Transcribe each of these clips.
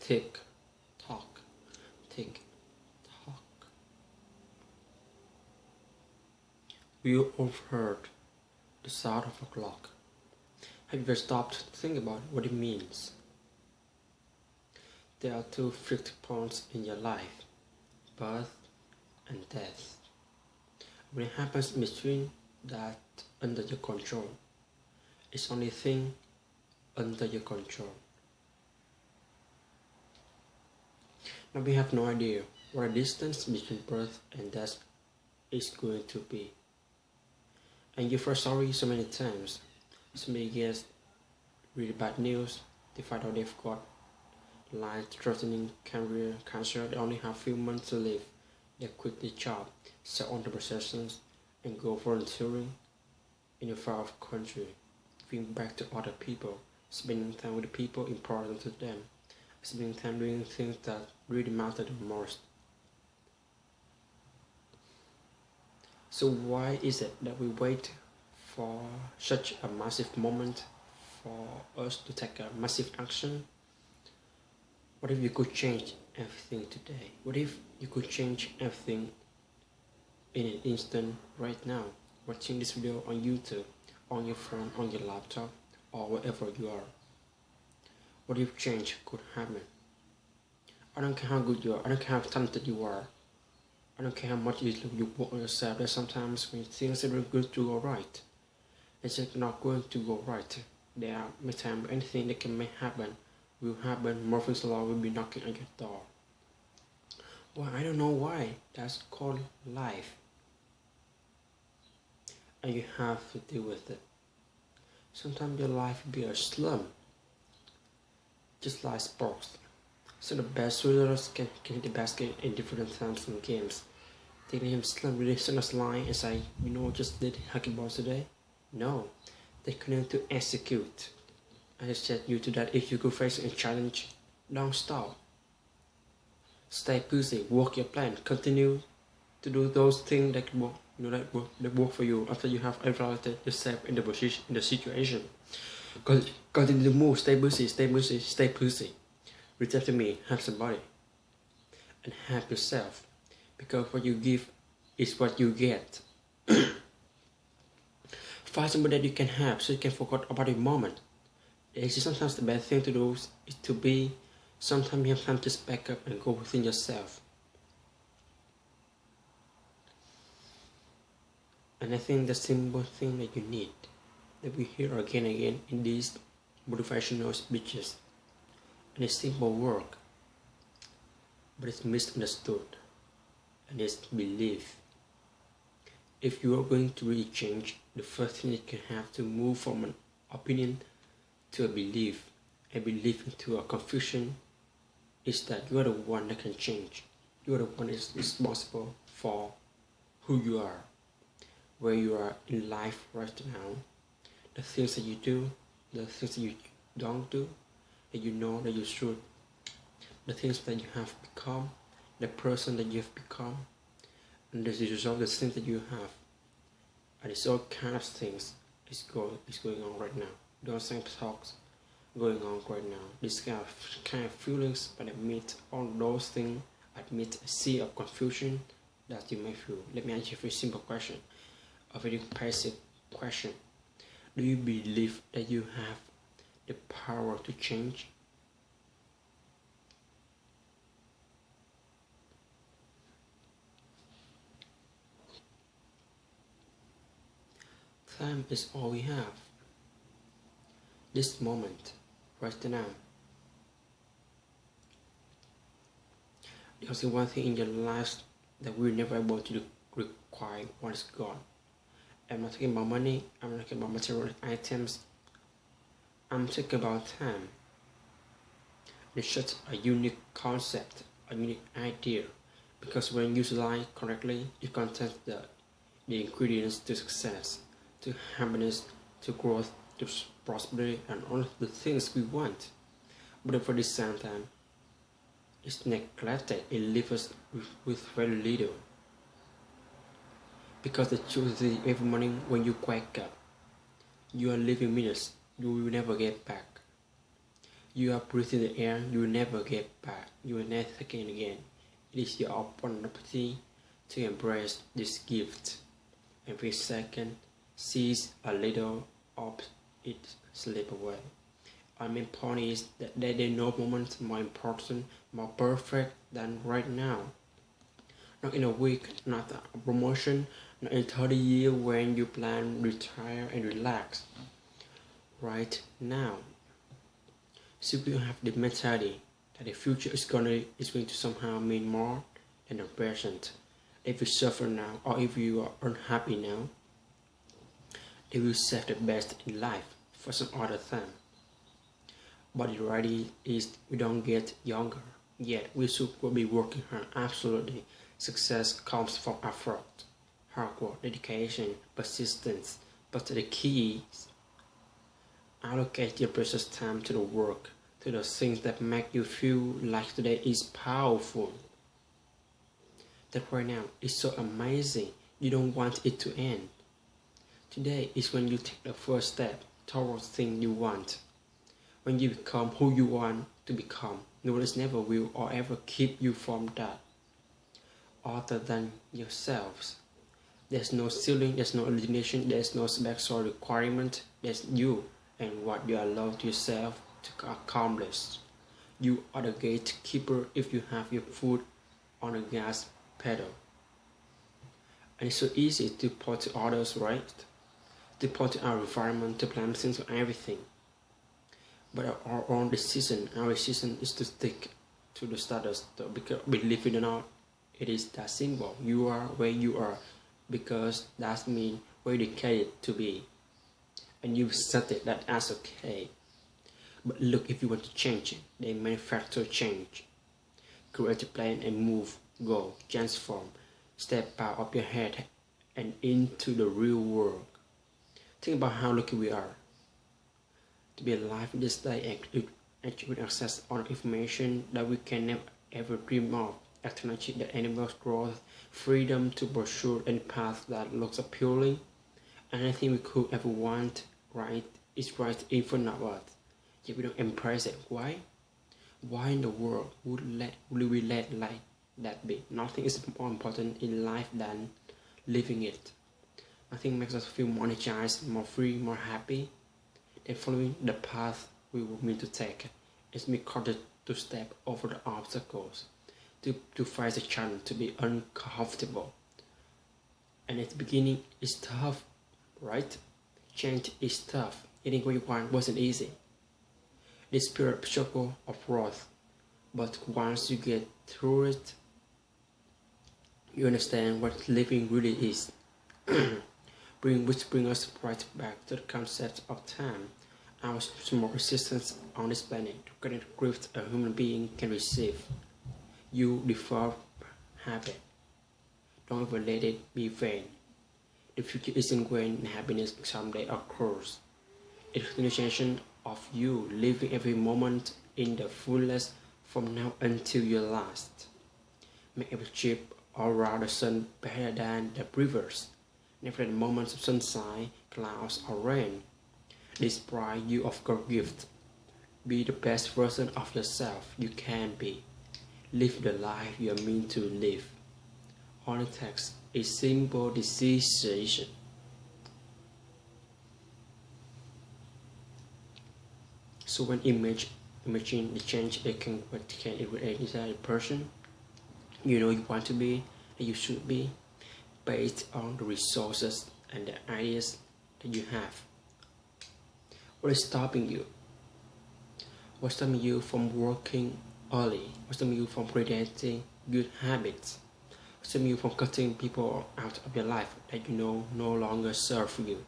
Tick tock, tick tock. We overheard the sound of a clock. Have you ever stopped to think about what it means? There are two fixed points in your life: birth and death. When it happens in between that under your control, it's only thing under your control. Now we have no idea what the distance between birth and death is going to be. And you've heard sorry so many times. Somebody gets really bad news, they find out they've got life-threatening career cancer, they only have a few months to live. They quit the job, sell on the possessions, and go volunteering in a far-off country, giving back to other people, spending time with the people important to them, spending time doing things that really matter the most. So why is it that we wait for such a massive moment for us to take a massive action? What if you could change everything today? What if you could change everything in an instant right now? Watching this video on YouTube, on your phone, on your laptop, or wherever you are. What if change could happen? I don't care how good you are, I don't care how talented you are, I don't care how much you work on yourself. There's sometimes when things are going to go right, it's just not going to go right. There are many times anything that can happen will happen. Murphy's Law will be knocking on your door. Well, I don't know why. That's called life. And you have to deal with it. Sometimes your life will be a slum. Just like sports. So the best shooters can hit the basket in different times in games. They let him slum really send us line and say, you know what just did hockey balls today? No. They couldn't to execute. I just said you to that if you could face a challenge, don't stop. Stay busy, work your plan, continue to do those things that work, that work for you after you have evaluated yourself in the position, in the situation. Continue to move, stay busy, stay busy, stay busy. Reach out to me, help somebody, and help yourself, because what you give is what you get. Find somebody that you can help so you can forget about the moment. Actually, sometimes the best thing to do is to be, sometimes you have time to just back up and go within yourself. And I think the simple thing that you need, that we hear again and again in these motivational speeches, and it's simple work, but it's misunderstood, and it's belief. If you are going to really change, the first thing you can have to move from an opinion to a belief into a confusion, is that you are the one that can change. You are the one that is responsible for who you are, where you are in life right now, the things that you do, the things that you don't do, that you know that you should, the things that you have become, the person that you have become, and the result of the things that you have. And it's all kind of things is going on right now. Those same talks going on right now. This kind of feelings, but admit all those things, admit a sea of confusion that you may feel. Let me ask you a very simple question, a very passive question. Do you believe that you have the power to change? Time is all we have. This moment, right now. There's one thing in your life that we're never able to require once gone. I'm not talking about money, I'm not talking about material items, I'm talking about time. It's such a unique concept, a unique idea, because when utilized correctly, it contains the ingredients to success, to happiness, to growth, to prosperity, and all the things we want. But for the same time, it's neglected, it leaves us with very little. Because the truth is, every morning when you wake up, you are living minutes you will never get back. You are breathing the air you will never get back. You will never take it again. It is your opportunity to embrace this gift. Every second, seize a little of it slip away. Our main point is that there is no moment more important, more perfect than right now. Not in a week, not a promotion, not in 30 years when you plan, retire and relax. Right now. So we have the mentality that the future is going to somehow mean more than the present. If you suffer now or if you are unhappy now, they will save the best in life for some other time. But the reality is we don't get younger, yet we should be working hard. Absolutely. Success comes from effort, hard work, dedication, persistence. But the key is allocate your precious time to the work, to the things that make you feel like today is powerful. That right now is so amazing, you don't want it to end. Today is when you take the first step towards things you want. When you become who you want to become, no one never will or ever keep you from that. Other than yourselves. There's no ceiling, there's no limitation, there's no special requirement, there's you and what you allow yourself to accomplish. You are the gatekeeper if you have your foot on the gas pedal. And it's so easy to point to others, right? To point to our environment, to blame things for everything. But our own decision is to stick to the status, because believe it or not, it is that simple. You are where you are because that means where you dedicated to be. And you set it that as okay. But look, if you want to change it, then manufacture change. Create a plan and move, go, transform, step out of your head and into the real world. Think about how lucky we are to be alive in this day and with access on information that we can never ever dream of. Technology that enables growth, freedom to pursue any path that looks appealing. Anything we could ever want, right, is right in front of us. Yet we don't embrace it. Why? Why in the world would we let like that be? Nothing is more important in life than living it. Nothing makes us feel more energized, more free, more happy than following the path we were meant to take. It's me called to step over the obstacles. To face a challenge, to be uncomfortable. And at the beginning, it's tough, right? Change is tough. Getting what you want wasn't easy. This period of struggle of growth. But once you get through it, you understand what living really is. Which brings us right back to the concept of time. Our small resistance on this planet to get the gift a human being can receive. You develop habit. Don't ever let it be vain. The future isn't when happiness someday occurs. It's a continuation of you living every moment in the fullest from now until your last. Make every trip around the sun better than the previous. Never let moments of sunshine, clouds or rain deprive you of God's gift. Be the best version of yourself you can be. Live the life you are meant to live. All it takes is simple decision. So when imagine the change it can evaluate inside a person, you know you want to be and you should be, based on the resources and the ideas that you have. What is stopping you? What's stopping you from working early? What's stopping you from creating good habits? What's stopping you from cutting people out of your life that you know no longer serve you?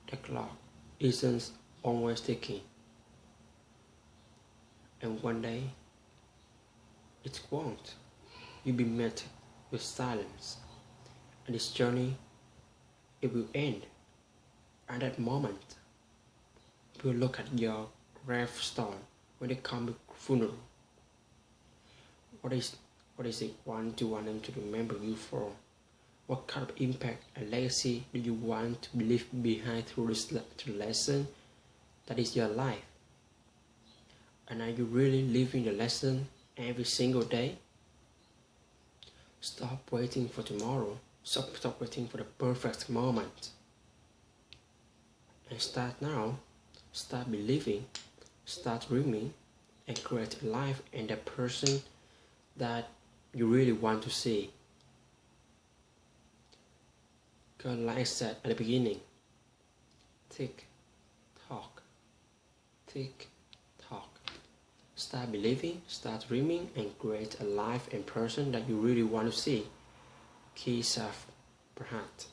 The clock isn't always ticking, and one day it won't. You'll be met with silence, and this journey, it will end. At that moment, we'll look at your gravestone when they come to funeral. What is it want them to remember you for? What kind of impact and legacy do you want to leave behind through this lesson? That is your life. And are you really living the lesson every single day? Stop waiting for tomorrow. Stop waiting for the perfect moment. And start now. Start believing. Start dreaming. And create a life and a person that you really want to see. God, like I said at the beginning, tick, tock, tick, tock. Start believing, start dreaming, and create a life and person that you really want to see. Key self, perhaps.